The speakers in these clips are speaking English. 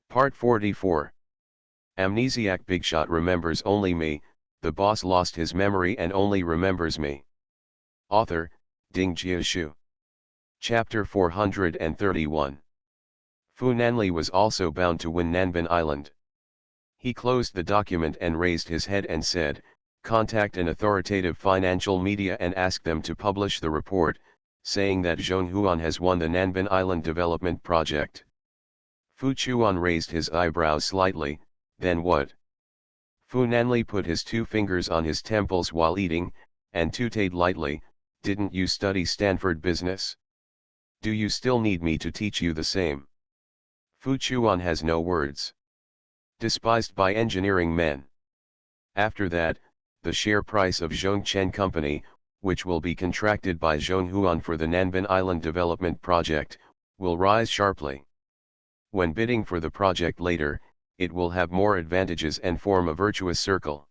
Part 44. Amnesiac Bigshot remembers only me, the boss lost his memory and only remembers me. Author, Ding Jiashu. Chapter 431. Fu Nanli was also bound to win Nanban Island. He closed the document and raised his head and said, "Contact an authoritative financial media and ask them to publish the report, saying that Zhonghuan has won the Nanban Island development project." Fu Chuan raised his eyebrows slightly. "Then what?" Fu Nanli put his 2 fingers on his temples while eating, and tooted lightly, "Didn't you study Stanford business? Do you still need me to teach you the same?" Fu Chuan has no words. Despised by engineering men. After that, the share price of Zhongchen Company, which will be contracted by Zhonghuan for the Nanban Island development project, will rise sharply. When bidding for the project later, it will have more advantages and form a virtuous circle.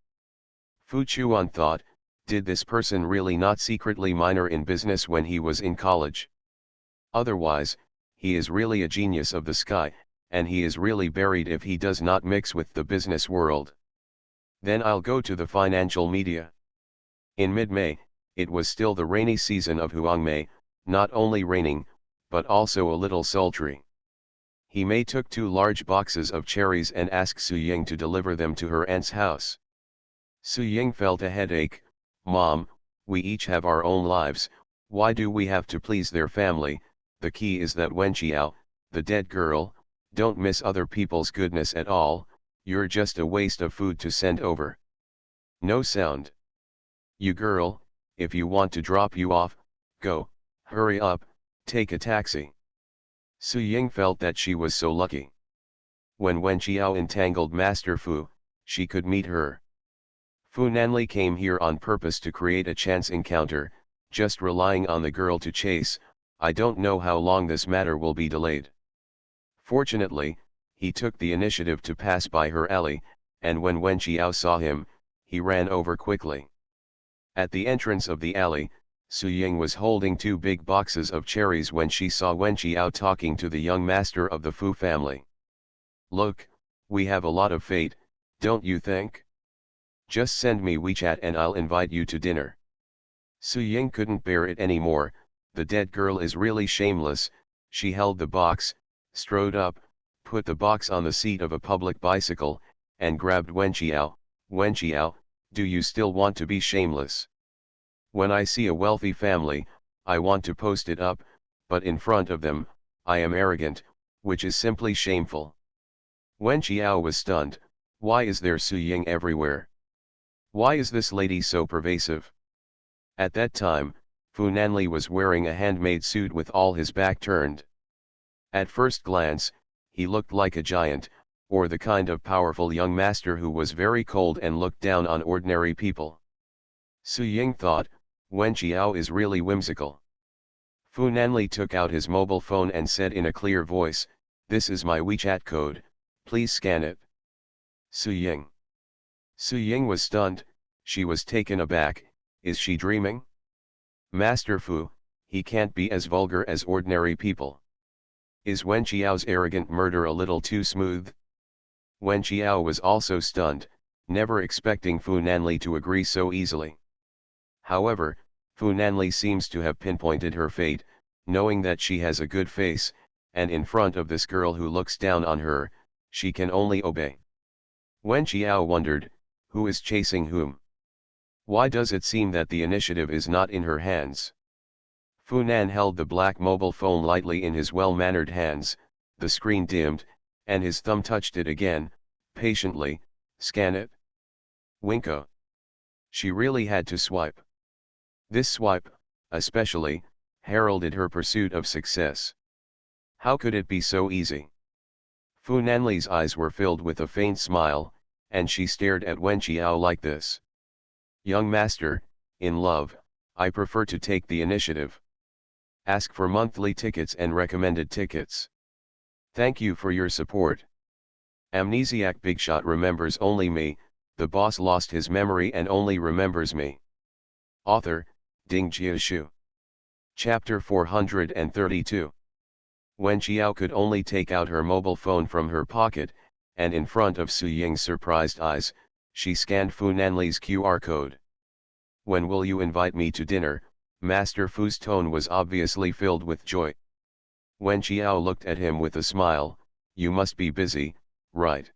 Fu Chuan thought, did this person really not secretly minor in business when he was in college? Otherwise, he is really a genius of the sky, and he is really buried if he does not mix with the business world. Then I'll go to the financial media. In mid-May, it was still the rainy season of Huangmei, not only raining, but also a little sultry. He Mei took 2 large boxes of cherries and asked Su Ying to deliver them to her aunt's house. Su Ying felt a headache. "Mom, we each have our own lives, why do we have to please their family? The key is that Wen Qiao, the dead girl, don't miss other people's goodness at all, you're just a waste of food to send over." No sound. "You girl, if you want to drop you off, go, hurry up, take a taxi." Su Ying felt that she was so lucky. When Wen Qiao entangled Master Fu, she could meet her. Fu Nanli came here on purpose to create a chance encounter, just relying on the girl to chase. I don't know how long this matter will be delayed. Fortunately, he took the initiative to pass by her alley, and when Wen Qiao saw him, he ran over quickly. At the entrance of the alley, Su Ying was holding 2 big boxes of cherries when she saw Wen Qiao talking to the young master of the Fu family. "Look, we have a lot of fate, don't you think? Just send me WeChat and I'll invite you to dinner." Su Ying couldn't bear it anymore. The dead girl is really shameless. She held the box, strode up, put the box on the seat of a public bicycle, and grabbed Wen Qiao. "Wen Qiao, do you still want to be shameless? When I see a wealthy family, I want to post it up, but in front of them, I am arrogant, which is simply shameful." Wen Qiao was stunned. Why is there Su Ying everywhere? Why is this lady so pervasive? At that time, Fu Nanli was wearing a handmade suit with all his back turned. At first glance, he looked like a giant, or the kind of powerful young master who was very cold and looked down on ordinary people. Su Ying thought, Wen Qiao is really whimsical. Fu Nanli took out his mobile phone and said in a clear voice, "This is my WeChat code, please scan it." Su Ying. Su Ying was stunned, she was taken aback. Is she dreaming? Master Fu, he can't be as vulgar as ordinary people. Is Wen Qiao's arrogant murder a little too smooth? Wen Qiao was also stunned, never expecting Fu Nanli to agree so easily. However, Fu Nanli seems to have pinpointed her fate, knowing that she has a good face, and in front of this girl who looks down on her, she can only obey. Wen Qiao wondered, who is chasing whom? Why does it seem that the initiative is not in her hands? Fu Nan held the black mobile phone lightly in his well-mannered hands, the screen dimmed, and his thumb touched it again, patiently. "Scan it." Winko. She really had to swipe. This swipe, especially, heralded her pursuit of success. How could it be so easy? Fu Nanli's eyes were filled with a faint smile, and she stared at Wen Qiao like this. "Young master, in love, I prefer to take the initiative. Ask for monthly tickets and recommended tickets. Thank you for your support. Amnesiac Bigshot remembers only me, the boss lost his memory and only remembers me." Author, Ding Jiashu. Chapter 432. Wen Qiao could only take out her mobile phone from her pocket, and in front of Su Ying's surprised eyes, she scanned Fu Nanli's QR code. "When will you invite me to dinner?" Master Fu's tone was obviously filled with joy. Wen Qiao looked at him with a smile. "You must be busy, right?"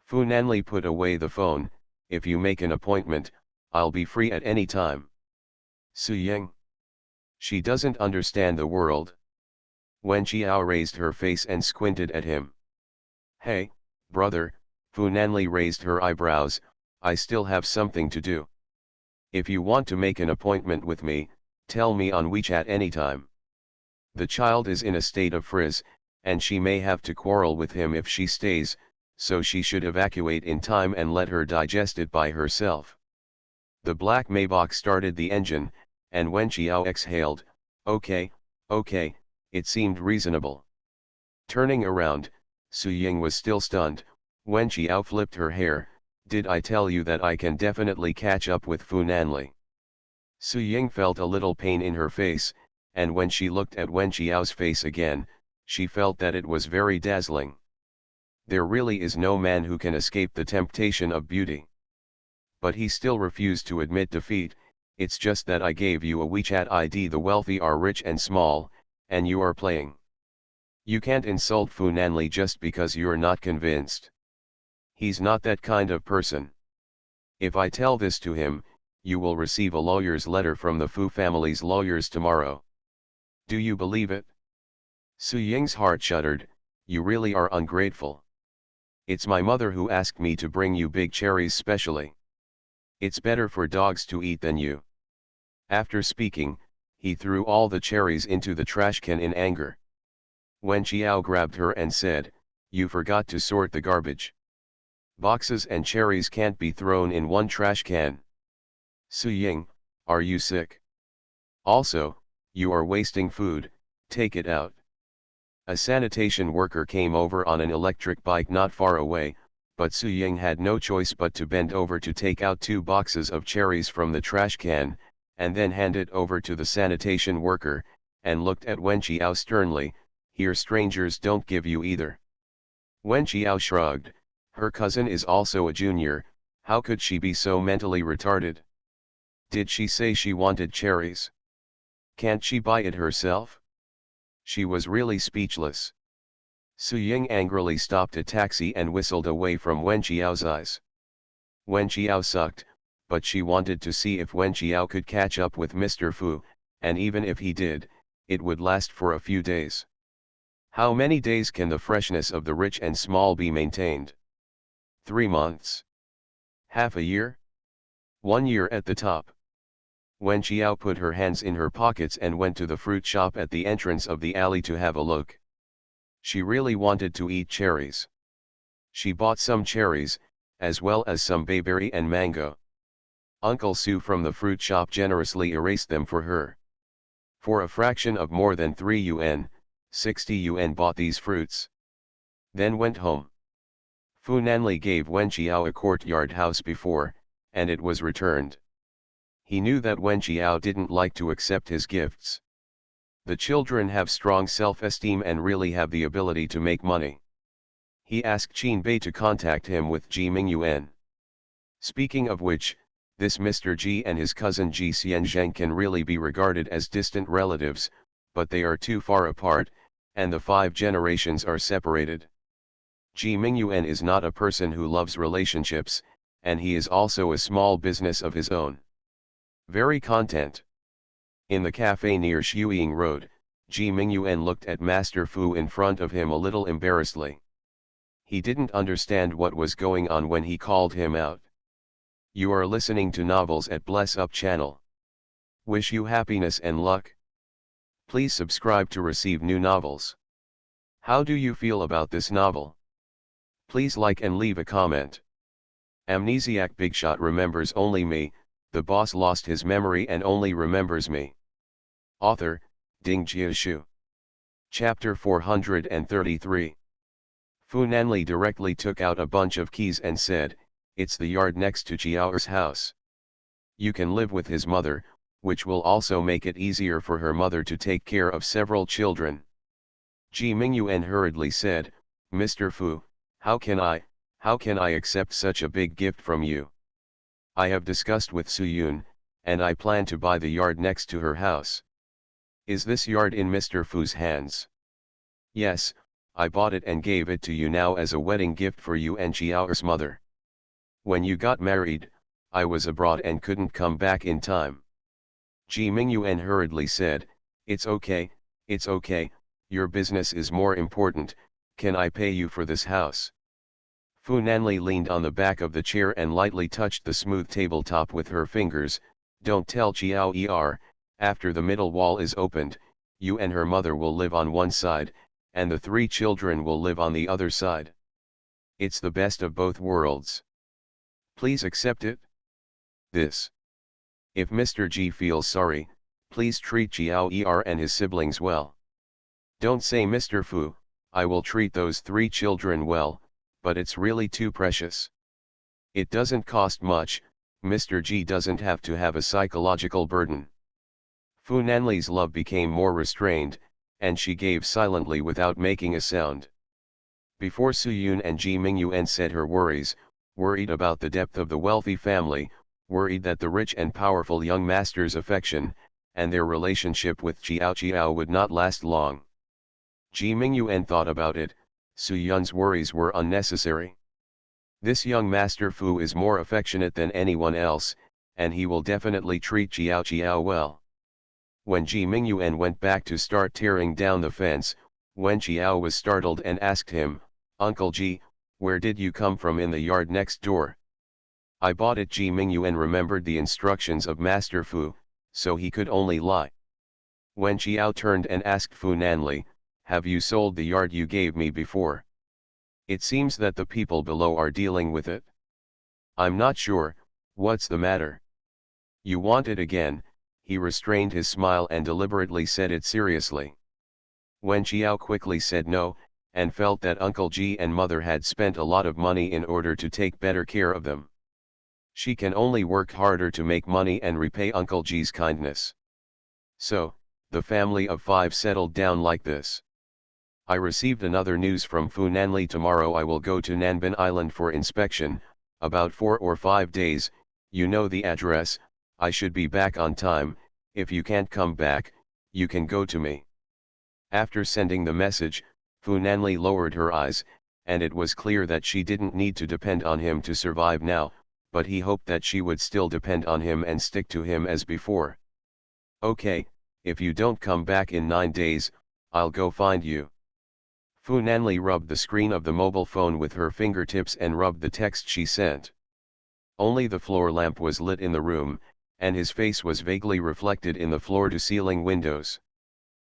Fu Nanli put away the phone. "If you make an appointment, I'll be free at any time." Su Ying. She doesn't understand the world. Wen Qiao raised her face and squinted at him. "Hey, brother," Fu Nanli raised her eyebrows, "I still have something to do. If you want to make an appointment with me, tell me on WeChat anytime." The child is in a state of frizz, and she may have to quarrel with him if she stays, so she should evacuate in time and let her digest it by herself. The black Maybach started the engine, and Wen Qiao exhaled. Okay, it seemed reasonable. Turning around, Su Ying was still stunned. Wen Qiao flipped her hair. "Did I tell you that I can definitely catch up with Fu Nanli?" Su Ying felt a little pain in her face, and when she looked at Wen Qiao's face again, she felt that it was very dazzling. There really is no man who can escape the temptation of beauty. But he still refused to admit defeat. "It's just that I gave you a WeChat ID. The wealthy are rich and small, and you are playing. You can't insult Fu Nanli just because you're not convinced. He's not that kind of person. If I tell this to him, you will receive a lawyer's letter from the Fu family's lawyers tomorrow. Do you believe it?" Su Ying's heart shuddered. "You really are ungrateful. It's my mother who asked me to bring you big cherries specially. It's better for dogs to eat than you." After speaking, he threw all the cherries into the trash can in anger. Wen Qiao grabbed her and said, "You forgot to sort the garbage. Boxes and cherries can't be thrown in one trash can." "Su Ying, are you sick? Also, you are wasting food, take it out." A sanitation worker came over on an electric bike not far away, but Su Ying had no choice but to bend over to take out 2 boxes of cherries from the trash can, and then hand it over to the sanitation worker, and looked at Wen Qiao sternly. "Here strangers don't give you either." Wen Qiao shrugged. Her cousin is also a junior, how could she be so mentally retarded? Did she say she wanted cherries? Can't she buy it herself? She was really speechless. Su Ying angrily stopped a taxi and whistled away from Wen Qiao's eyes. Wen Qiao sucked, but she wanted to see if Wen Qiao could catch up with Mr. Fu, and even if he did, it would last for a few days. How many days can the freshness of the rich and small be maintained? 3 months? Half a year? 1 year at the top. Wen Qiao put her hands in her pockets and went to the fruit shop at the entrance of the alley to have a look. She really wanted to eat cherries. She bought some cherries, as well as some bayberry and mango. Uncle Su from the fruit shop generously erased them for her. For a fraction of more than 3 yuan, 60 yuan bought these fruits. Then went home. Fu Nanli gave Wen Qiao a courtyard house before, and it was returned. He knew that Wen Qiao didn't like to accept his gifts. The children have strong self-esteem and really have the ability to make money. He asked Qin Bei to contact him with Ji Mingyuan. Speaking of which, this Mr. Ji and his cousin Ji Xianzheng can really be regarded as distant relatives, but they are too far apart, and the 5 generations are separated. Ji Mingyuan is not a person who loves relationships, and he is also a small business of his own. Very content. In the cafe near Shuiying Road, Ji Mingyuan looked at Master Fu in front of him a little embarrassedly. He didn't understand what was going on when he called him out. You are listening to Novels at Bless Up channel. Wish you happiness and luck. Please subscribe to receive new novels. How do you feel about this novel? Please like and leave a comment. Amnesiac Bigshot remembers only me, the boss lost his memory and only remembers me. Author, Ding Jiashu. Chapter 433. Fu Nanli directly took out a bunch of keys and said, "It's the yard next to Jiao's house. You can live with his mother, which will also make it easier for her mother to take care of several children." Ji Mingyuan hurriedly said, Mr. Fu, how can I accept such a big gift from you? I have discussed with Su Yun, and I plan to buy the yard next to her house. Is this yard in Mr. Fu's hands? Yes, I bought it and gave it to you now as a wedding gift for you and Chiao's mother. When you got married, I was abroad and couldn't come back in time. Ji Mingyuan hurriedly said, it's okay, your business is more important, can I pay you for this house? Fu Nanli leaned on the back of the chair and lightly touched the smooth tabletop with her fingers. Don't tell Chiao Er, after the middle wall is opened, you and her mother will live on one side, and the 3 children will live on the other side. It's the best of both worlds. Please accept it. This. If Mr. G feels sorry, please treat Chiao Er and his siblings well. Don't say Mr. Fu, I will treat those 3 children well, but it's really too precious. It doesn't cost much, Mr. G doesn't have to have a psychological burden. Fu Nanli's love became more restrained, and she gave silently without making a sound. Before Su Yun and Ji Mingyuan said her worries, worried about the depth of the wealthy family, worried that the rich and powerful young master's affection, and their relationship with Chiao would not last long. Ji Mingyuan thought about it, Su Yun's worries were unnecessary. This young master Fu is more affectionate than anyone else, and he will definitely treat Chiao well. When Ji Mingyuan went back to start tearing down the fence, Wen Chiao was startled and asked him, Uncle Ji, where did you come from in the yard next door? I bought it. Ji Mingyuan remembered the instructions of Master Fu, so he could only lie. Wen Chiao turned and asked Fu Nanli, have you sold the yard you gave me before? It seems that the people below are dealing with it. I'm not sure, what's the matter? You want it again? He restrained his smile and deliberately said it seriously. Wen Chiao quickly said no, and felt that Uncle Ji and Mother had spent a lot of money in order to take better care of them. She can only work harder to make money and repay Uncle Ji's kindness. So, the family of 5 settled down like this. I received another news from Fu Nanli. Tomorrow I will go to Nanbin Island for inspection, about 4 or 5 days, you know the address, I should be back on time, if you can't come back, you can go to me. After sending the message, Fu Nanli lowered her eyes, and it was clear that she didn't need to depend on him to survive now, but he hoped that she would still depend on him and stick to him as before. Okay, if you don't come back in 9 days, I'll go find you. Fu Nanli rubbed the screen of the mobile phone with her fingertips and rubbed the text she sent. Only the floor lamp was lit in the room, and his face was vaguely reflected in the floor-to-ceiling windows.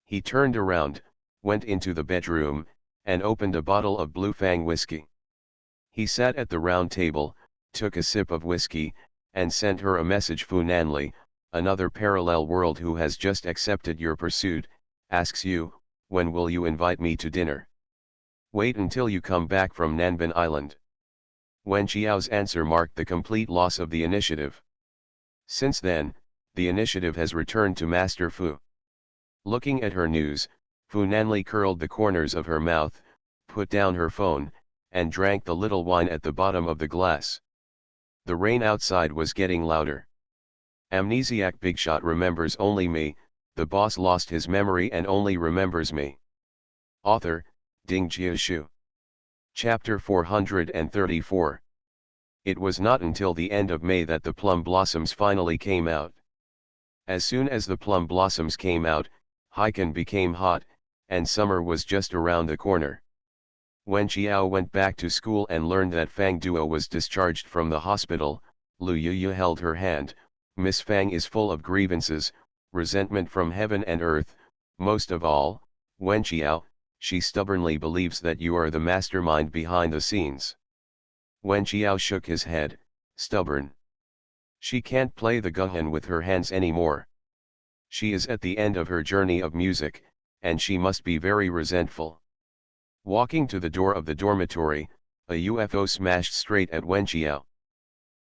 He turned around, went into the bedroom, and opened a bottle of Blue Fang whiskey. He sat at the round table, took a sip of whiskey, and sent her a message. Fu Nanli, another parallel world who has just accepted your pursuit, asks you, when will you invite me to dinner? Wait until you come back from Nanbin Island. Wen Chiao's answer marked the complete loss of the initiative. Since then, the initiative has returned to Master Fu. Looking at her news, Fu Nanli curled the corners of her mouth, put down her phone, and drank the little wine at the bottom of the glass. The rain outside was getting louder. Amnesiac Bigshot remembers only me, the boss lost his memory and only remembers me. Author, Ding Jiashu. Chapter 434. It was not until the end of May that the plum blossoms finally came out. As soon as the plum blossoms came out, Haikan became hot, and summer was just around the corner. When Chiao went back to school and learned that Fang Duo was discharged from the hospital, Lu Yuyu held her hand. Miss Fang is full of grievances, resentment from heaven and earth, most of all, Wen Chiao, she stubbornly believes that you are the mastermind behind the scenes. Wen Chiao shook his head, stubborn. She can't play the guhan with her hands anymore. She is at the end of her journey of music, and she must be very resentful. Walking to the door of the dormitory, a UFO smashed straight at Wen Chiao.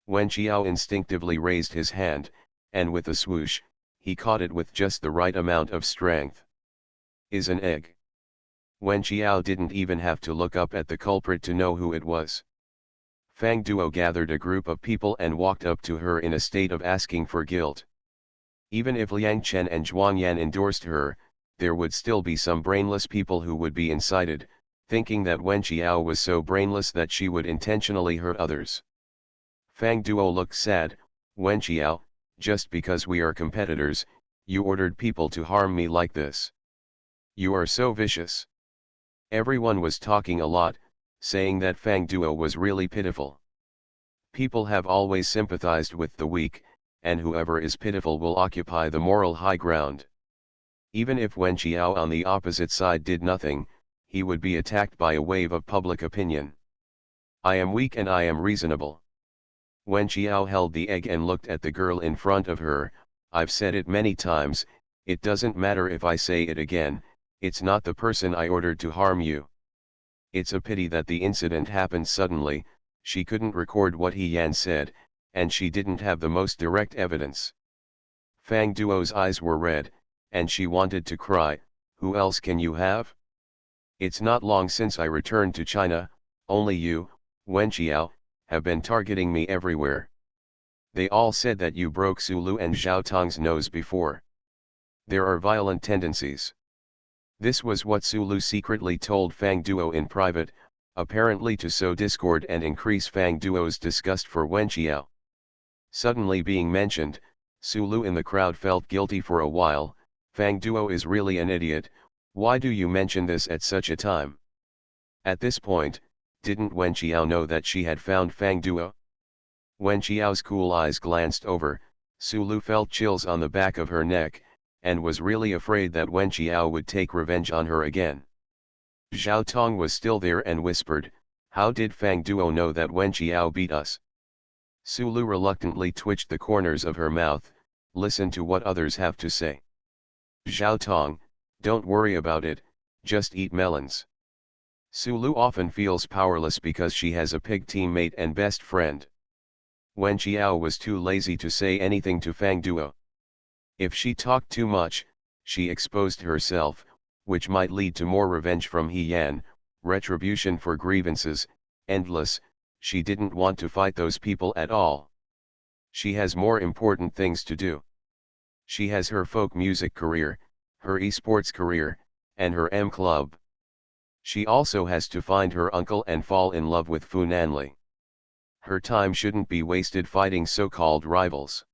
Wen Chiao instinctively raised his hand, and with a swoosh, he caught it with just the right amount of strength. Is an egg. Wen Qiao didn't even have to look up at the culprit to know who it was. Fang Duo gathered a group of people and walked up to her in a state of asking for guilt. Even if Liang Chen and Zhuang Yan endorsed her, there would still be some brainless people who would be incited, thinking that Wen Qiao was so brainless that she would intentionally hurt others. Fang Duo looked sad. Wen Qiao, just because we are competitors, you ordered people to harm me like this. You are so vicious. Everyone was talking a lot, saying that Fang Duo was really pitiful. People have always sympathized with the weak, and whoever is pitiful will occupy the moral high ground. Even if Wen Qiao on the opposite side did nothing, he would be attacked by a wave of public opinion. I am weak and I am reasonable. Wen Qiao held the egg and looked at the girl in front of her. I've said it many times, it doesn't matter if I say it again, it's not the person I ordered to harm you. It's a pity that the incident happened suddenly. She couldn't record what He Yan said, and she didn't have the most direct evidence. Fang Duo's eyes were red, and she wanted to cry. Who else can you have? It's not long since I returned to China, only you, Wen Qiao, have been targeting me everywhere. They all said that you broke Sulu and Zhao Tong's nose before. There are violent tendencies. This was what Sulu secretly told Fang Duo in private, apparently to sow discord and increase Fang Duo's disgust for Wen Qiao. Suddenly being mentioned, Sulu in the crowd felt guilty for a while. Fang Duo is really an idiot. Why do you mention this at such a time? At this point, didn't Wen Qiao know that she had found Fang Duo? Wen Qiao's cool eyes glanced over. Sulu felt chills on the back of her neck, and was really afraid that Wen Qiao would take revenge on her again. Zhao Tong was still there and whispered, how did Fang Duo know that Wen Qiao beat us? Sulu reluctantly twitched the corners of her mouth. Listen to what others have to say. Zhao Tong, don't worry about it, just eat melons. Sulu often feels powerless because she has a pig teammate and best friend. Wen Qiao was too lazy to say anything to Fang Duo. If she talked too much, she exposed herself, which might lead to more revenge from He Yan, retribution for grievances, endless. She didn't want to fight those people at all. She has more important things to do. She has her folk music career, her esports career, and her M club. She also has to find her uncle and fall in love with Fu Nanli. Her time shouldn't be wasted fighting so-called rivals.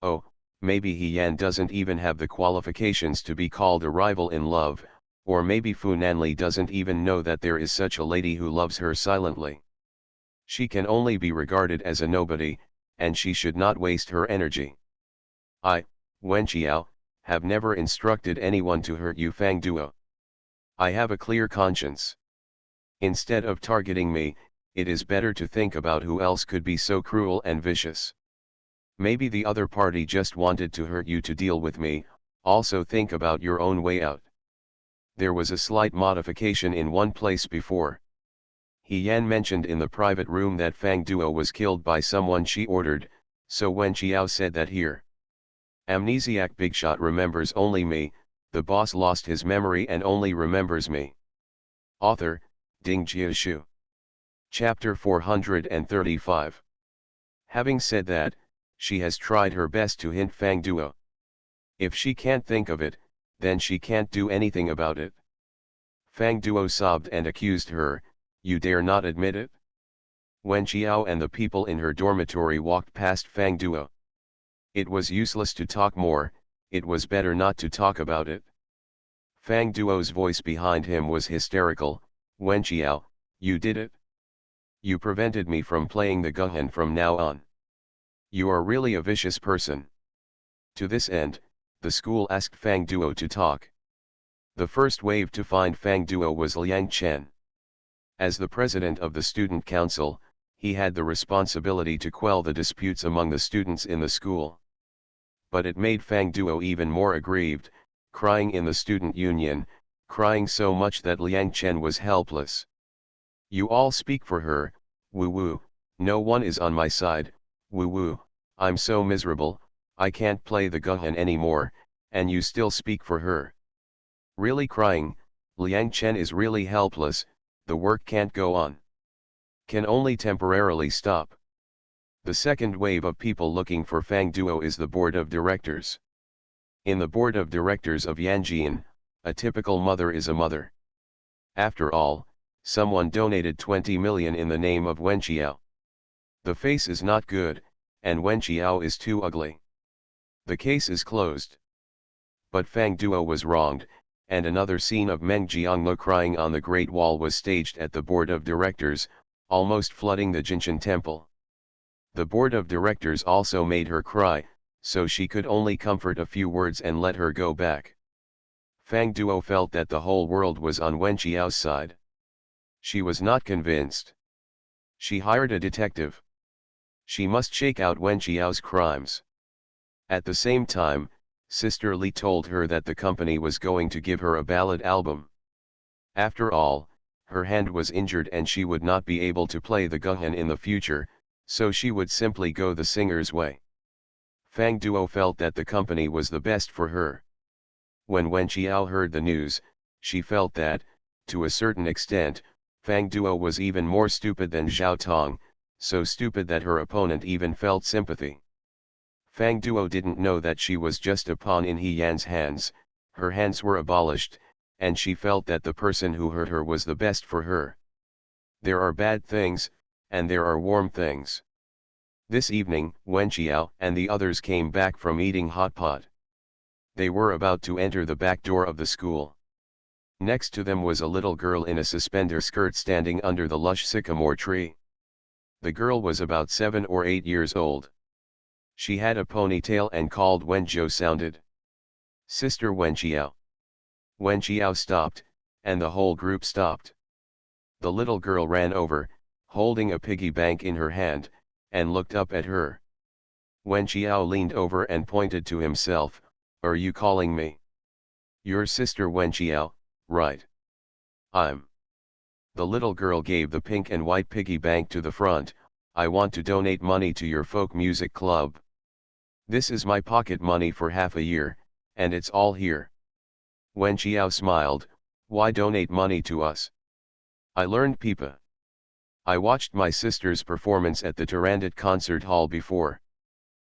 Oh, maybe He Yan doesn't even have the qualifications to be called a rival in love, or maybe Fu Nanli doesn't even know that there is such a lady who loves her silently. She can only be regarded as a nobody, and she should not waste her energy. I, Wen Qiao, have never instructed anyone to hurt you Fang Duo. I have a clear conscience. Instead of targeting me, it is better to think about who else could be so cruel and vicious. Maybe the other party just wanted to hurt you to deal with me. Also think about your own way out. There was a slight modification in one place before. He Yan mentioned in the private room that Fang Duo was killed by someone she ordered, so Wen Qiao said that here. Amnesiac Bigshot remembers only me, the boss lost his memory and only remembers me. Author, Ding Jiashu. Chapter 435. Having said that, she has tried her best to hint Fang Duo. If she can't think of it, then she can't do anything about it. Fang Duo sobbed and accused her, you dare not admit it? Wen Qiao and the people in her dormitory walked past Fang Duo. It was useless to talk more, it was better not to talk about it. Fang Duo's voice behind him was hysterical, Wen Qiao, you did it? You prevented me from playing the Guhan from now on. You are really a vicious person. To this end, the school asked Fang Duo to talk. The first wave to find Fang Duo was Liang Chen. As the president of the student council, he had the responsibility to quell the disputes among the students in the school. But it made Fang Duo even more aggrieved, crying in the student union, crying so much that Liang Chen was helpless. You all speak for her, woo-woo, no one is on my side, woo-woo, I'm so miserable, I can't play the Guhan anymore, and you still speak for her. Really crying, Liang Chen is really helpless, the work can't go on. Can only temporarily stop. The second wave of people looking for Fang Duo is the board of directors. In the board of directors of Yanjian, a typical mother is a mother. After all, someone donated 20 million in the name of Wen Qiao. The face is not good, and Wen Qiao is too ugly. The case is closed. But Fang Duo was wronged, and another scene of Meng Jiangme crying on the Great Wall was staged at the board of directors, almost flooding the Jinshan temple. The board of directors also made her cry, so she could only comfort a few words and let her go back. Fang Duo felt that the whole world was on Wen Qiao's side. She was not convinced. She hired a detective. She must shake out Wen Qiao's crimes. At the same time, Sister Li told her that the company was going to give her a ballad album. After all, her hand was injured and she would not be able to play the guhan in the future, so she would simply go the singer's way. Fang Duo felt that the company was the best for her. When Wen Qiao heard the news, she felt that, to a certain extent, Fang Duo was even more stupid than Zhao Tong, so stupid that her opponent even felt sympathy. Fang Duo didn't know that she was just a pawn in He Yan's hands, her hands were abolished, and she felt that the person who hurt her was the best for her. There are bad things, and there are warm things. This evening, Wen Qiao and the others came back from eating hot pot. They were about to enter the back door of the school. Next to them was a little girl in a suspender skirt standing under the lush sycamore tree. The girl was about 7 or 8 years old. She had a ponytail and called Wen Zhou sounded. Sister Wen Qiao. Wen Qiao stopped, and the whole group stopped. The little girl ran over, holding a piggy bank in her hand, and looked up at her. Wen Qiao leaned over and pointed to himself, "Are you calling me?" "Your sister Wen Qiao, right?" "I'm." The little girl gave the pink and white piggy bank to the front. "I want to donate money to your folk music club. This is my pocket money for half a year, and it's all here." Wen Qiao smiled, "Why donate money to us? I learned pipa. I watched my sister's performance at the Tarandit concert hall before.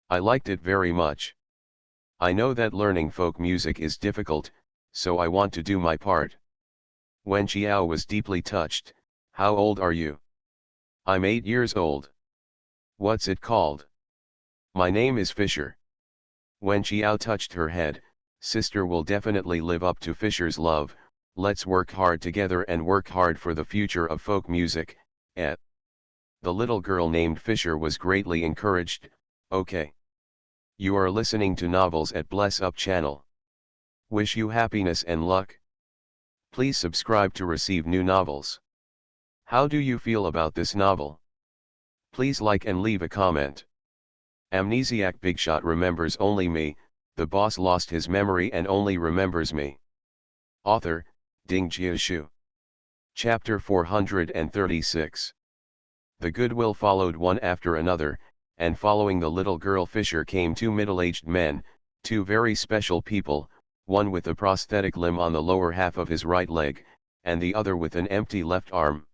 I liked it very much. I know that learning folk music is difficult, so I want to do my part." Wen Qiao was deeply touched. "How old are you?" "I'm 8 years old." "What's it called?" "My name is Fisher." Wen Qiao touched her head. "Sister will definitely live up to Fisher's love. Let's work hard together and work hard for the future of folk music." The little girl named Fisher was greatly encouraged. "Okay. You are listening to Novels at Bless Up channel. Wish you happiness and luck. Please subscribe to receive new novels. How do you feel about this novel? Please like and leave a comment. Amnesiac Bigshot remembers only me, the boss lost his memory and only remembers me. Author, Ding Jiashu. Chapter 436. The goodwill followed one after another, and following the little girl Fisher came 2 middle-aged men, 2 very special people, one with a prosthetic limb on the lower half of his right leg, and the other with an empty left arm.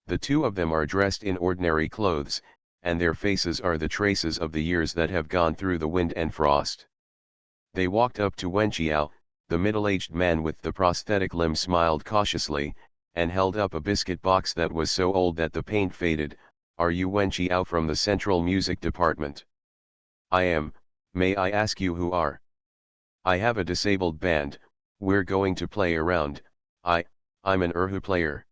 The 2 of them are dressed in ordinary clothes, and their faces are the traces of the years that have gone through the wind and frost. They walked up to Wen Qiao. The middle-aged man with the prosthetic limb smiled cautiously, and held up a biscuit box that was so old that the paint faded. "Are you Wen Qiao from the Central Music Department?" "I am. May I ask you who are?" "I have a disabled band, we're going to play around. I'm an erhu player."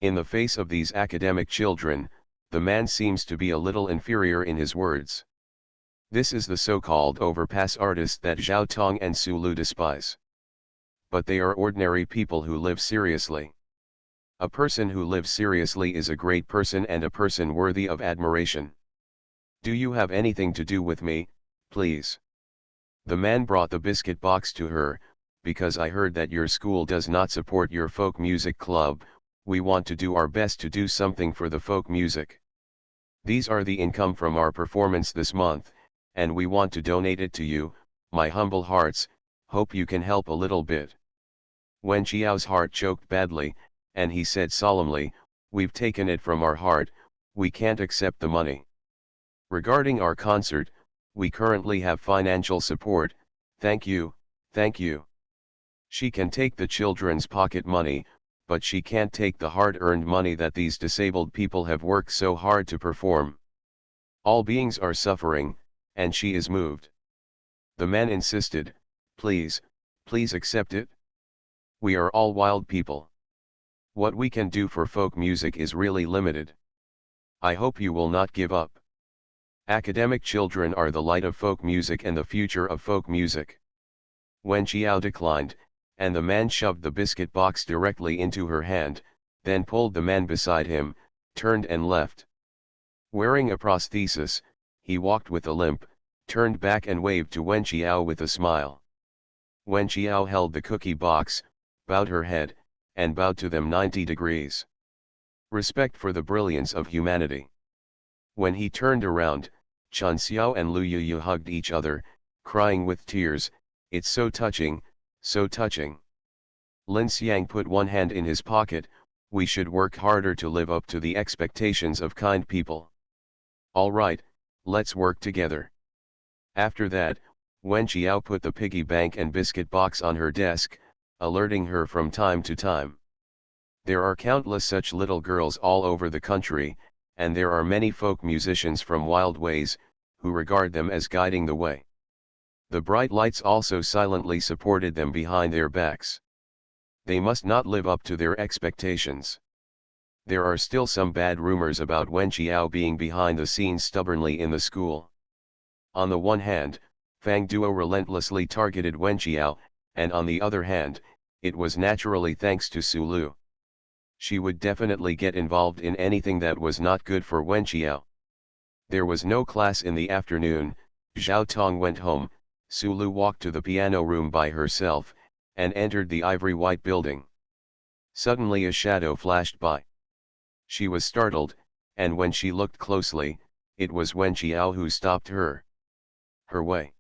In the face of these academic children, the man seems to be a little inferior in his words. This is the so-called overpass artist that Zhao Tong and Su Lu despise. But they are ordinary people who live seriously. A person who lives seriously is a great person and a person worthy of admiration. "Do you have anything to do with me, please?" The man brought the biscuit box to her. "Because I heard that your school does not support your folk music club, we want to do our best to do something for the folk music. These are the income from our performance this month, and we want to donate it to you, my humble hearts. Hope you can help a little bit." Wen Qiao's heart choked badly, and he said solemnly, "We've taken it from our heart, we can't accept the money. Regarding our concert, we currently have financial support, thank you, thank you. She can take the children's pocket money, but she can't take the hard-earned money that these disabled people have worked so hard to perform. All beings are suffering, and she is moved." The man insisted, "Please, please accept it. We are all wild people. What we can do for folk music is really limited. I hope you will not give up. Academic children are the light of folk music and the future of folk music." Wen Qiao declined, and the man shoved the biscuit box directly into her hand, then pulled the man beside him, turned and left. Wearing a prosthesis, he walked with a limp, turned back and waved to Wen Qiao with a smile. Wen Qiao held the cookie box, bowed her head, and bowed to them 90 degrees. Respect for the brilliance of humanity. When he turned around, Chen Xiao and Lu Yuyu hugged each other, crying with tears, "It's so touching, so touching." Lin Xiang put one hand in his pocket, "We should work harder to live up to the expectations of kind people. All right, let's work together." After that, Wen Qiao put the piggy bank and biscuit box on her desk, alerting her from time to time. There are countless such little girls all over the country, and there are many folk musicians from wild ways, who regard them as guiding the way. The bright lights also silently supported them behind their backs. They must not live up to their expectations. There are still some bad rumors about Wen Qiao being behind the scenes stubbornly in the school. On the one hand, Fang Duo relentlessly targeted Wen Qiao, and on the other hand, it was naturally thanks to Su Lu. She would definitely get involved in anything that was not good for Wen Qiao. There was no class in the afternoon. Zhao Tong went home. Su Lu walked to the piano room by herself, and entered the ivory-white building. Suddenly a shadow flashed by. She was startled, and when she looked closely, it was Wen Qiao who stopped her. Her way.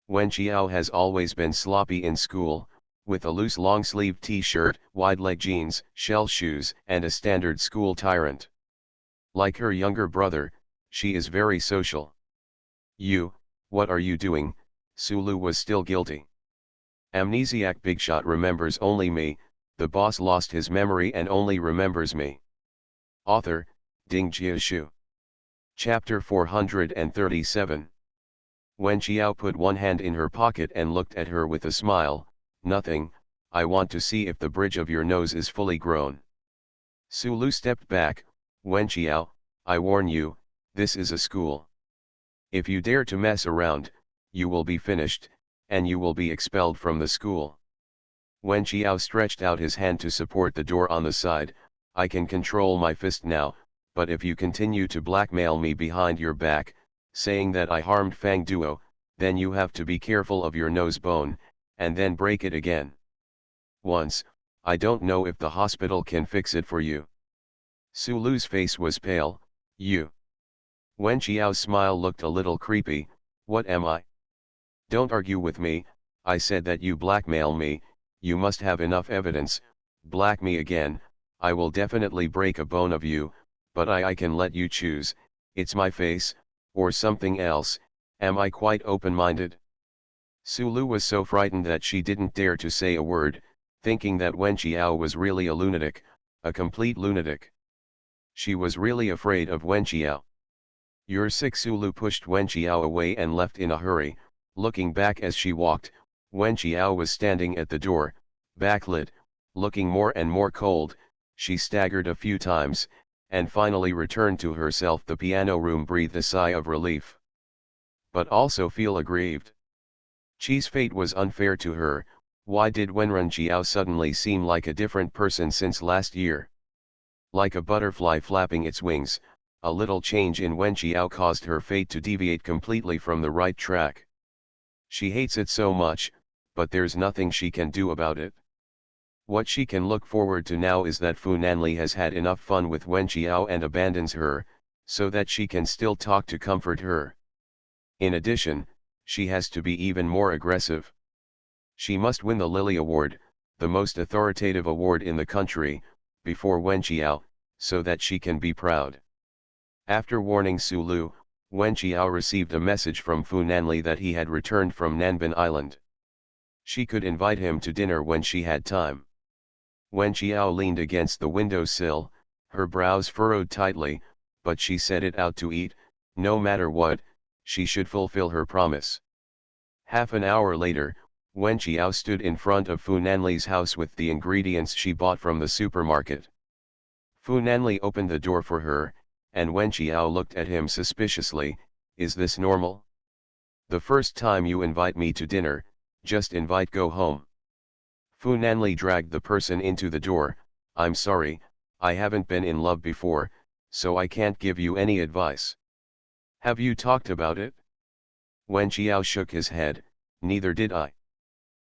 Wen Qiao has always been sloppy in school, with a loose long-sleeved t-shirt, wide-leg jeans, shell shoes, and a standard school tyrant. Like her younger brother, she is very social. "You, what are you doing?" Su Lu was still guilty. Amnesiac Bigshot remembers only me, the boss lost his memory and only remembers me. Author, Ding Jiashu. Chapter 437. Wen Qiao put one hand in her pocket and looked at her with a smile, "Nothing, I want to see if the bridge of your nose is fully grown." Su Lu stepped back, "Wen Qiao, I warn you, this is a school. If you dare to mess around, you will be finished, and you will be expelled from the school." Wen Qiao stretched out his hand to support the door on the side, "I can control my fist now, but if you continue to blackmail me behind your back, saying that I harmed Fang Duo, then you have to be careful of your nose bone, and then break it again. Once, I don't know if the hospital can fix it for you." Su Lu's face was pale. "You." Wen Qiao's smile looked a little creepy. "What am I? Don't argue with me, I said that you blackmail me, you must have enough evidence, black me again, I will definitely break a bone of you, but I can let you choose, it's my face, or something else, am I quite open-minded?" Su Lu was so frightened that she didn't dare to say a word, thinking that Wen Qiao was really a lunatic, a complete lunatic. She was really afraid of Wen Qiao. "You're sick." Su Lu pushed Wen Qiao away and left in a hurry. Looking back as she walked, Wen Qiao was standing at the door, backlit, looking more and more cold. She staggered a few times, and finally returned to herself. The piano room breathed a sigh of relief, but also feel aggrieved. Chi's fate was unfair to her. Why did Wenren Qiao suddenly seem like a different person since last year? Like a butterfly flapping its wings, a little change in Wen Qiao caused her fate to deviate completely from the right track. She hates it so much, but there's nothing she can do about it. What she can look forward to now is that Fu Nanli has had enough fun with Wen Qiao and abandons her, so that she can still talk to comfort her. In addition, she has to be even more aggressive. She must win the Lily Award, the most authoritative award in the country, before Wen Qiao, so that she can be proud. After warning Su Lu, Wen Qiao received a message from Fu Nanli that he had returned from Nanbin Island. She could invite him to dinner when she had time. Wen Qiao leaned against the window-sill, her brows furrowed tightly, but she set it out to eat. No matter what, she should fulfill her promise. Half an hour later, Wen Qiao stood in front of Fu Nanli's house with the ingredients she bought from the supermarket. Fu Nanli opened the door for her, and Wen Qiao looked at him suspiciously. Is this normal? The first time you invite me to dinner, just invite, go home. Fu Nanli dragged the person into the door. I'm sorry, I haven't been in love before, so I can't give you any advice. Have you talked about it? Wen Qiao shook his head. Neither did I.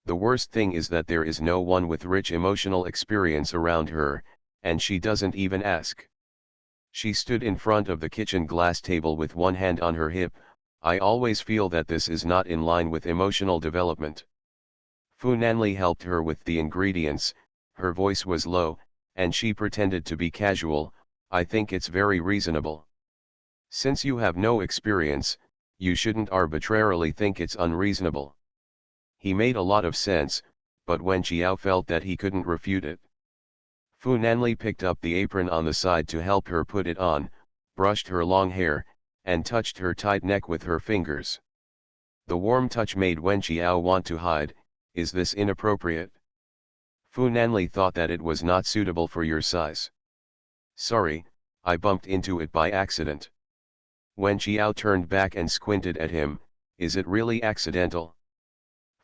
The worst thing is that there is no one with rich emotional experience around her, and she doesn't even ask. She stood in front of the kitchen glass table with one hand on her hip. I always feel that this is not in line with emotional development. Fu Nanli helped her with the ingredients. Her voice was low, and she pretended to be casual. I think it's very reasonable. Since you have no experience, you shouldn't arbitrarily think it's unreasonable. He made a lot of sense, but Wen Qiao felt that he couldn't refute it. Fu Nanli picked up the apron on the side to help her put it on, brushed her long hair, and touched her tight neck with her fingers. The warm touch made Wen Qiao want to hide. Is this inappropriate? Fu Nanli thought that it was not suitable for your size. Sorry, I bumped into it by accident. Wen Qiao turned back and squinted at him. Is it really accidental?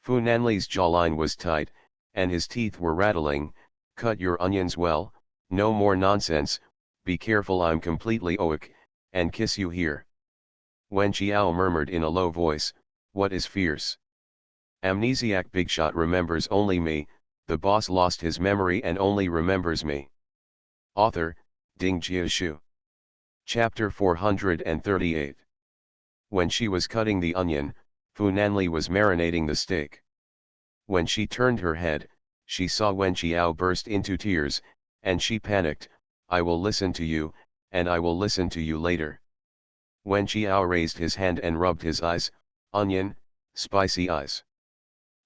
Fu Nanli's jawline was tight, and his teeth were rattling. Cut your onions well, no more nonsense, be careful, I'm completely awake, and kiss you here. Wen Qiao murmured in a low voice, what is fierce? Amnesiac Bigshot remembers only me, the boss lost his memory and only remembers me. Author, Ding Jiashu. Chapter 438. When she was cutting the onion, Fu Nanli was marinating the steak. When she turned her head, she saw Wen Qiao burst into tears, and she panicked. I will listen to you, and I will listen to you later. Wen Qiao raised his hand and rubbed his eyes. Onion, spicy eyes.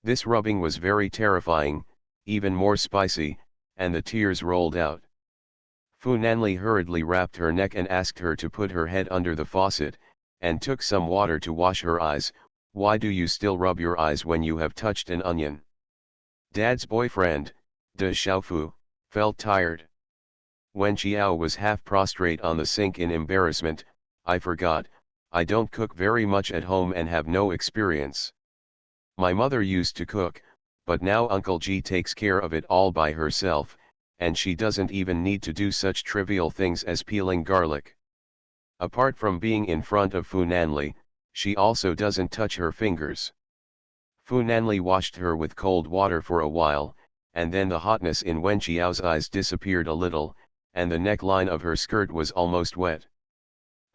This rubbing was very terrifying, even more spicy, and the tears rolled out. Fu Nanli hurriedly wrapped her neck and asked her to put her head under the faucet, and took some water to wash her eyes. Why do you still rub your eyes when you have touched an onion? Dad's boyfriend, De Xiaofu, felt tired. Wen Qiao was half prostrate on the sink in embarrassment. I forgot, I don't cook very much at home and have no experience. My mother used to cook, but now Uncle Ji takes care of it all by herself, and she doesn't even need to do such trivial things as peeling garlic. Apart from being in front of Fu Nanli, she also doesn't touch her fingers. Fu Nanli washed her with cold water for a while, and then the hotness in Wen Qiao's eyes disappeared a little, and the neckline of her skirt was almost wet.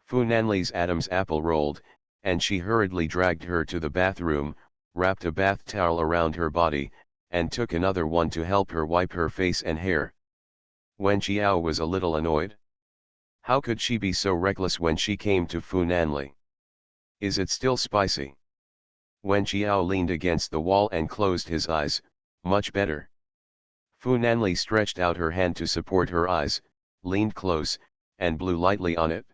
Fu Nanli's Adam's apple rolled, and she hurriedly dragged her to the bathroom, wrapped a bath towel around her body, and took another one to help her wipe her face and hair. Wen Qiao was a little annoyed. How could she be so reckless when she came to Fu Nanli? Is it still spicy? Wen Qiao leaned against the wall and closed his eyes. Much better. Fu Nanli stretched out her hand to support her eyes, leaned close, and blew lightly on it.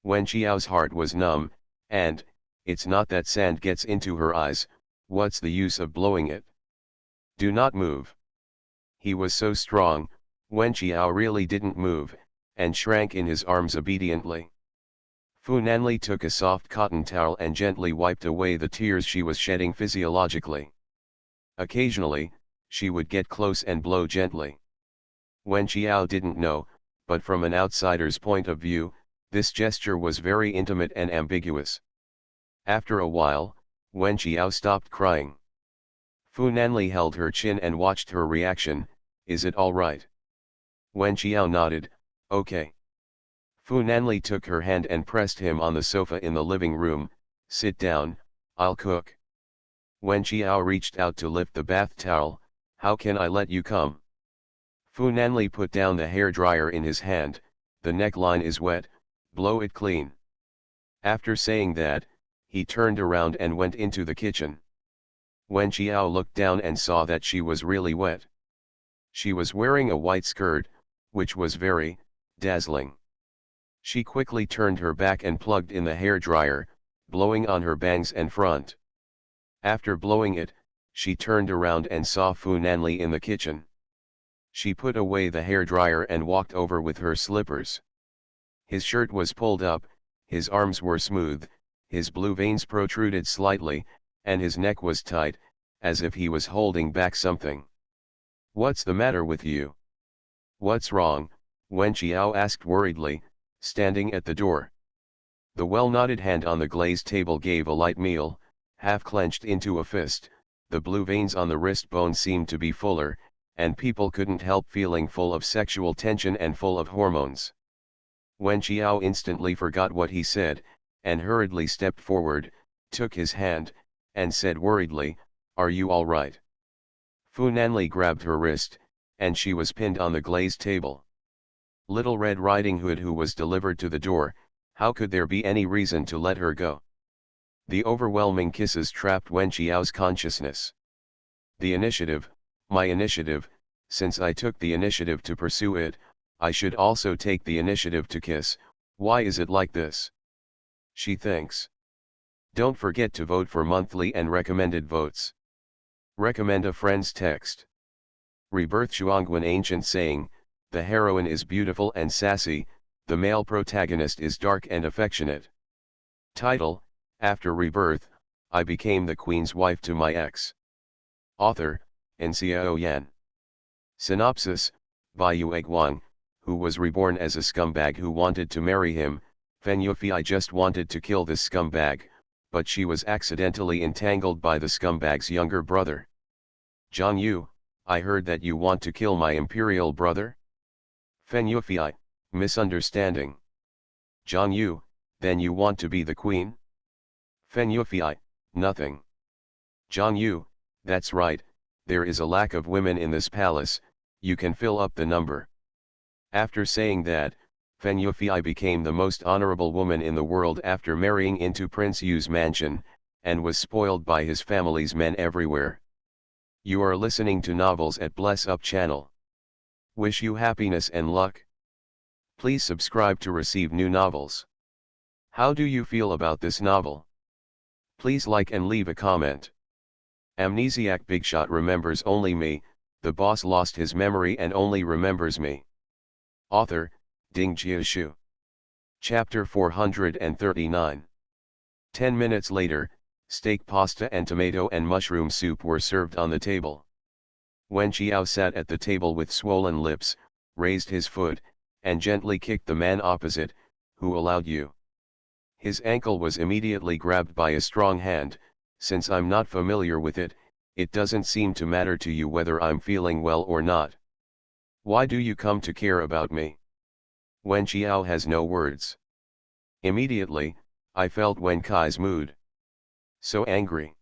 Wen Qiao's heart was numb, and, it's not that sand gets into her eyes, what's the use of blowing it? Do not move. He was so strong, Wen Qiao really didn't move, and shrank in his arms obediently. Fu Nanli took a soft cotton towel and gently wiped away the tears she was shedding physiologically. Occasionally, she would get close and blow gently. Wen Qiao didn't know, but from an outsider's point of view, this gesture was very intimate and ambiguous. After a while, Wen Qiao stopped crying. Fu Nanli held her chin and watched her reaction. Is it all right? Wen Qiao nodded. Okay. Fu Nanli took her hand and pressed him on the sofa in the living room. Sit down, I'll cook. Wen Qiao reached out to lift the bath towel. how can I let you come? Fu Nanli put down the hair dryer in his hand, the neckline is wet, blow it clean. After saying that, he turned around and went into the kitchen. Wen Qiao looked down and saw that she was really wet. She was wearing a white skirt, which was very dazzling. She quickly turned her back and plugged in the hair dryer, blowing on her bangs and front. After blowing it, she turned around and saw Fu Nanli in the kitchen. She put away the hair dryer and walked over with her slippers. His shirt was pulled up, his arms were smooth, his blue veins protruded slightly, and his neck was tight, as if he was holding back something. "What's the matter with you? What's wrong?" Wen Qiao asked worriedly, standing at the door. The well-knotted hand on the glazed table gave a light meal, half clenched into a fist, the blue veins on the wrist bone seemed to be fuller, and people couldn't help feeling full of sexual tension and full of hormones. Wen Qiao instantly forgot what he said, and hurriedly stepped forward, took his hand, and said worriedly, "Are you all right?" Fu Nanli grabbed her wrist, and she was pinned on the glazed table. Little Red Riding Hood, who was delivered to the door, how could there be any reason to let her go? The overwhelming kisses trapped Wen Qiao's consciousness. The initiative, my initiative, since I took the initiative to pursue it, I should also take the initiative to kiss. Why is it like this? She thinks. Don't forget to vote for monthly and recommended votes. Recommend a friend's text. Rebirth Shuangguan ancient saying, the heroine is beautiful and sassy, the male protagonist is dark and affectionate. Title, After Rebirth, I became the queen's wife to my ex. Author, Xiao Yan. Synopsis, Bai Yueguang, who was reborn as a scumbag who wanted to marry him, Fen Yufei just wanted to kill this scumbag, but she was accidentally entangled by the scumbag's younger brother. Zhang Yu, I heard that you want to kill my imperial brother? Fen Yufei, misunderstanding. Zhang Yu, then you want to be the queen? Fen Yufei, nothing. Zhang Yu, that's right, there is a lack of women in this palace, you can fill up the number. After saying that, Fen Yufei became the most honorable woman in the world after marrying into Prince Yu's mansion, and was spoiled by his family's men everywhere. You are listening to novels at Bless Up channel. Wish you happiness and luck. Please subscribe to receive new novels. How do you feel about this novel? Please like and leave a comment. Amnesiac Bigshot remembers only me, the boss lost his memory and only remembers me. Author, Ding Jiashu. Chapter 439. 10 minutes later, steak pasta and tomato and mushroom soup were served on the table. Wen Qiao sat at the table with swollen lips, raised his foot, and gently kicked the man opposite, who allowed you. His ankle was immediately grabbed by a strong hand. Since I'm not familiar with it, it doesn't seem to matter to you whether I'm feeling well or not. Why do you come to care about me? Wen Qiao has no words. Immediately, I felt Wen Kai's mood. So angry.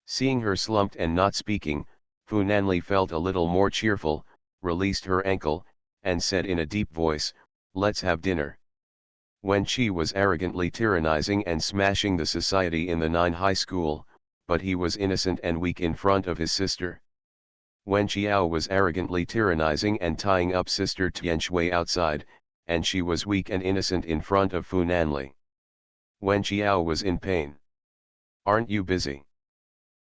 Seeing her slumped and not speaking, Fu Nanli felt a little more cheerful, released her ankle, and said in a deep voice, "Let's have dinner." Wen Qi was arrogantly tyrannizing and smashing the society in the 9 high school, but he was innocent and weak in front of his sister. Wen Qiao was arrogantly tyrannizing and tying up sister Tian Shui outside, and she was weak and innocent in front of Fu Nanli. Wen Qiao was in pain. Aren't you busy?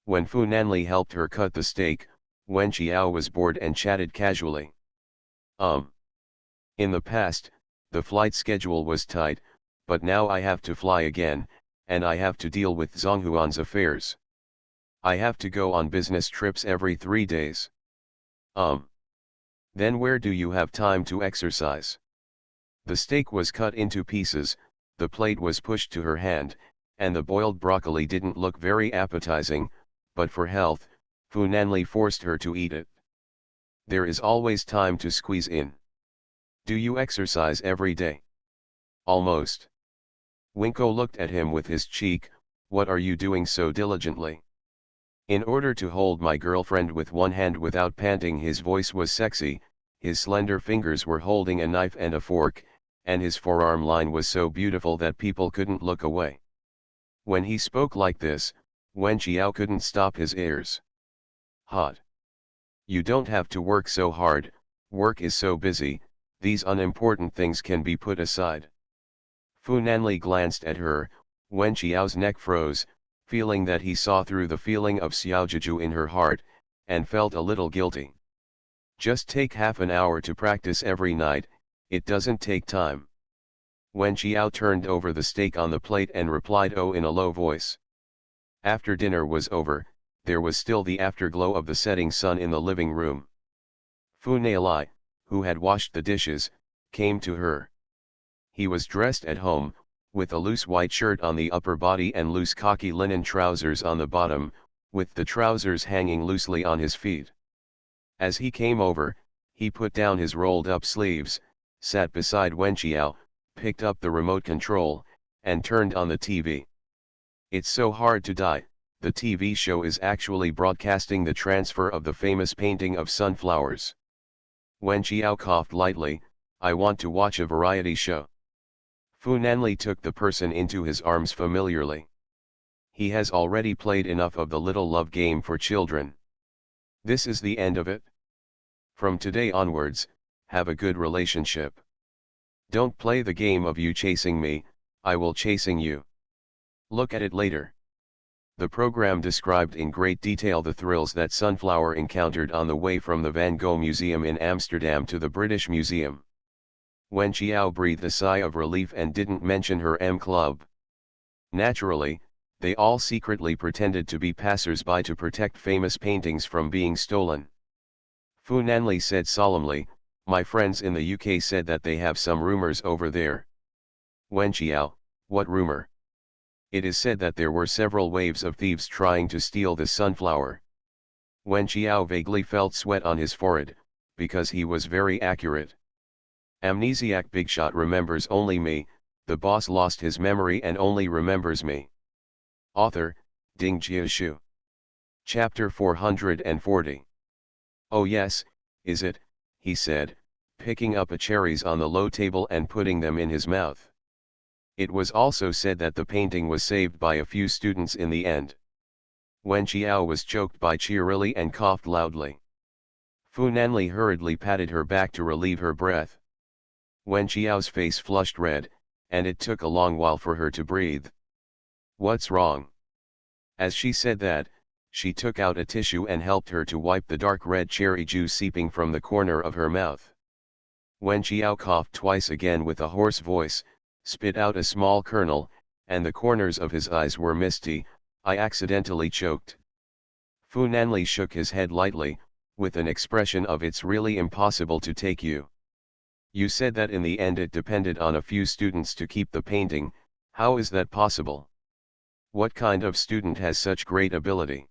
When Fu Nanli helped her cut the steak, Wen Qiao was bored and chatted casually. In the past, the flight schedule was tight, but now I have to fly again, and I have to deal with Zhonghuan's affairs. I have to go on business trips every 3 days. Then where do you have time to exercise? The steak was cut into pieces, the plate was pushed to her hand, and the boiled broccoli didn't look very appetizing, but for health, Fu Nanli forced her to eat it. There is always time to squeeze in. Do you exercise every day? Almost. Winko looked at him with his cheek. What are you doing so diligently? In order to hold my girlfriend with one hand without panting, his voice was sexy, his slender fingers were holding a knife and a fork, and his forearm line was so beautiful that people couldn't look away. When he spoke like this, Wen Qiao couldn't stop his ears. Hot. You don't have to work so hard, work is so busy, these unimportant things can be put aside. Fu Nanli glanced at her, Wen Qiao's neck froze, feeling that he saw through the feeling of xiaojiju in her heart, and felt a little guilty. Just take half an hour to practice every night, it doesn't take time. Wen Qiao turned over the steak on the plate and replied oh in a low voice. After dinner was over, there was still the afterglow of the setting sun in the living room. Fu Nanli, who had washed the dishes, came to her. He was dressed at home, with a loose white shirt on the upper body and loose khaki linen trousers on the bottom, with the trousers hanging loosely on his feet. As he came over, he put down his rolled-up sleeves, sat beside Wen Qiao, picked up the remote control, and turned on the TV. It's so hard to die, the TV show is actually broadcasting the transfer of the famous painting of sunflowers. Wen Qiao coughed lightly, I want to watch a variety show. Fu Nanli took the person into his arms familiarly. He has already played enough of the little love game for children. This is the end of it. From today onwards, have a good relationship. Don't play the game of you chasing me, I will chasing you. Look at it later. The program described in great detail the thrills that Sunflower encountered on the way from the Van Gogh Museum in Amsterdam to the British Museum. Wen Qiao breathed a sigh of relief and didn't mention her M Club. Naturally, they all secretly pretended to be passers-by to protect famous paintings from being stolen. Fu Nanli said solemnly, my friends in the UK said that they have some rumors over there. Wen Qiao, what rumor? It is said that there were several waves of thieves trying to steal the sunflower. Wen Qiao vaguely felt sweat on his forehead, because he was very accurate. Amnesiac Bigshot remembers only me, the boss lost his memory and only remembers me. Author, Ding Jiashu. Chapter 440. Oh yes, is it, he said, picking up a cherries on the low table and putting them in his mouth. It was also said that the painting was saved by a few students in the end. Wen Qiao was choked by cheerily and coughed loudly. Fu Nanli hurriedly patted her back to relieve her breath. Wen Qiao's face flushed red, and it took a long while for her to breathe. What's wrong? As she said that, she took out a tissue and helped her to wipe the dark red cherry juice seeping from the corner of her mouth. Wen Qiao coughed twice again with a hoarse voice, spit out a small kernel, and the corners of his eyes were misty. I accidentally choked. Fu Nanli shook his head lightly, with an expression of it's really impossible to take you. You said that in the end it depended on a few students to keep the painting, how is that possible? What kind of student has such great ability?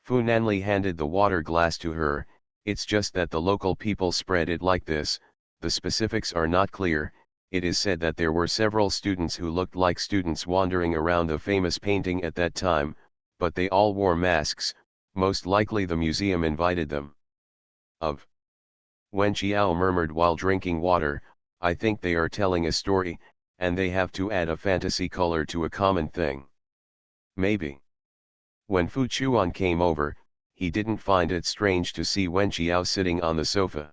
Fu Nanli handed the water glass to her, it's just that the local people spread it like this, the specifics are not clear. It is said that there were several students who looked like students wandering around the famous painting at that time, but they all wore masks, most likely the museum invited them. Of. Wen Qiao murmured while drinking water, I think they are telling a story, and they have to add a fantasy color to a common thing. Maybe. When Fu Chuan came over, he didn't find it strange to see Wen Qiao sitting on the sofa.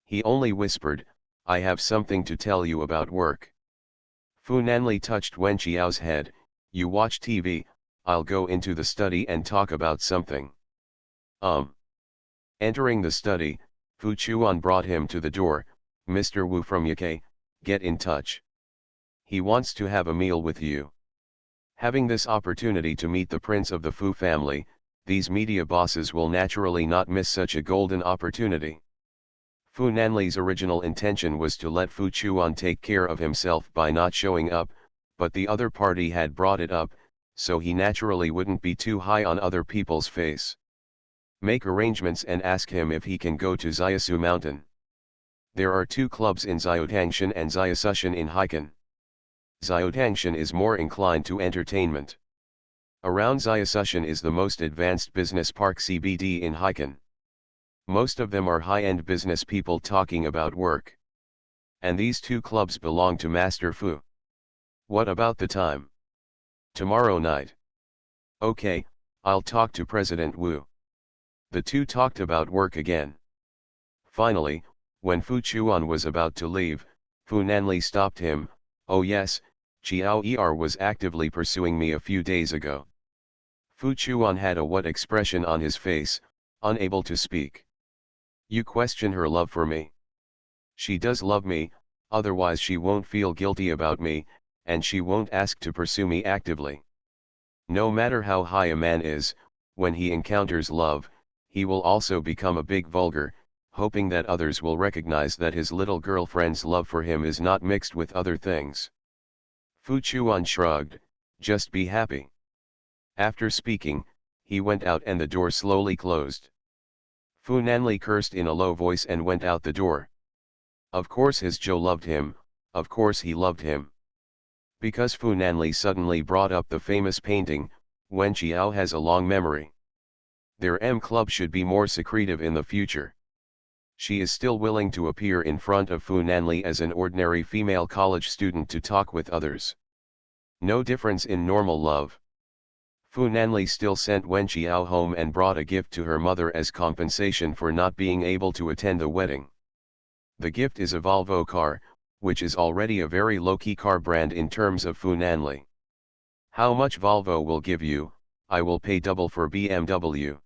He only whispered, I have something to tell you about work. Fu Nanli touched Wen Qiao's head, you watch TV, I'll go into the study and talk about something. Entering the study, Fu Chuan brought him to the door, Mr. Wu from UK, get in touch. He wants to have a meal with you. Having this opportunity to meet the prince of the Fu family, these media bosses will naturally not miss such a golden opportunity. Fu Nanli's original intention was to let Fu Chuan take care of himself by not showing up, but the other party had brought it up, so he naturally wouldn't be too high on other people's face. Make arrangements and ask him if he can go to Jiasu Mountain. There are two clubs in Xiaotangshan and Jiasushan in Haikan. Xiaotangshan is more inclined to entertainment. Around Xiasushan is the most advanced business park CBD in Haikan. Most of them are high-end business people talking about work. And these two clubs belong to Master Fu. What about the time? Tomorrow night. Okay, I'll talk to President Wu. The two talked about work again. Finally, when Fu Chuan was about to leave, Fu Nanli stopped him. Oh yes, Chiao Er was actively pursuing me a few days ago. Fu Chuan had a what expression on his face, unable to speak. You question her love for me? She does love me, otherwise she won't feel guilty about me, and she won't ask to pursue me actively. No matter how high a man is, when he encounters love, he will also become a big vulgar, hoping that others will recognize that his little girlfriend's love for him is not mixed with other things. Fu Chuan shrugged, just be happy. After speaking, he went out and the door slowly closed. Fu Nanli cursed in a low voice and went out the door. Of course his Zhou loved him, of course he loved him. Because Fu Nanli suddenly brought up the famous painting, Wen Qiao has a long memory. Their M Club should be more secretive in the future. She is still willing to appear in front of Fu Nanli as an ordinary female college student to talk with others. No difference in normal love. Fu Nanli still sent Wen Qiao home and brought a gift to her mother as compensation for not being able to attend the wedding. The gift is a Volvo car, which is already a very low-key car brand in terms of Fu Nanli. How much Volvo will give you, I will pay double for BMW.